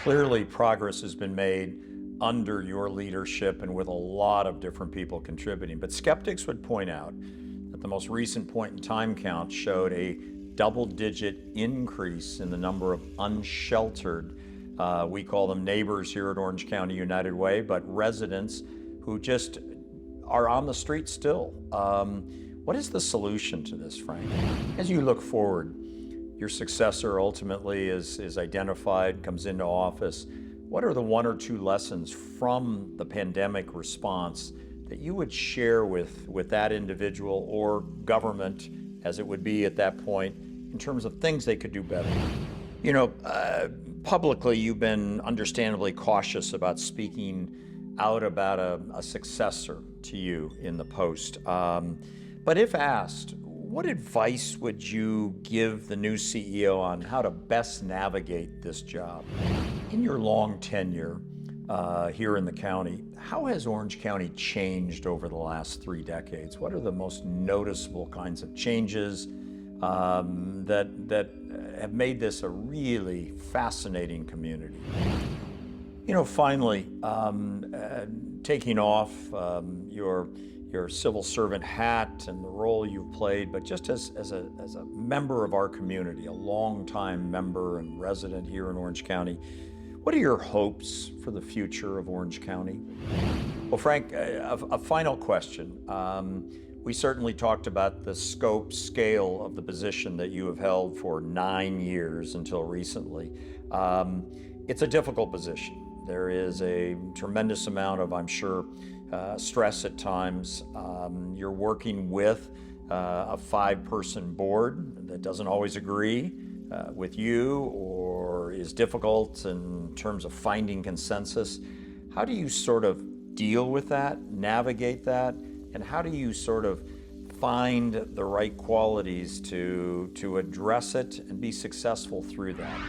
Clearly, progress has been made under your leadership and with a lot of different people contributing. But skeptics would point out that the most recent point in time count showed a double-digit increase in the number of unsheltered, we call them neighbors here at Orange County United Way, but residents who just are on the street still. What is the solution to this, Frank? As you look forward, your successor ultimately is identified, comes into office. What are the one or two lessons from the pandemic response that you would share with that individual or government, as it would be at that point, in terms of things they could do better? You know, publicly, you've been understandably cautious about speaking out about a successor to you in the post. But if asked, what advice would you give the new CEO on how to best navigate this job? In your long tenure here in the county, how has Orange County changed over the last 3 decades? What are the most noticeable kinds of changes that have made this a really fascinating community? You know, finally, taking off your civil servant hat and the role you've played, but just as a member of our community, a longtime member and resident here in Orange County, what are your hopes for the future of Orange County? Well, Frank, a final question. We certainly talked about the scope, scale of the position that you have held for 9 years until recently. It's a difficult position. There is a tremendous amount of, I'm sure, stress at times. You're working with a 5-person board that doesn't always agree with you or is difficult in terms of finding consensus. How do you sort of deal with that, navigate that, and how do you sort of find the right qualities to address it and be successful through that?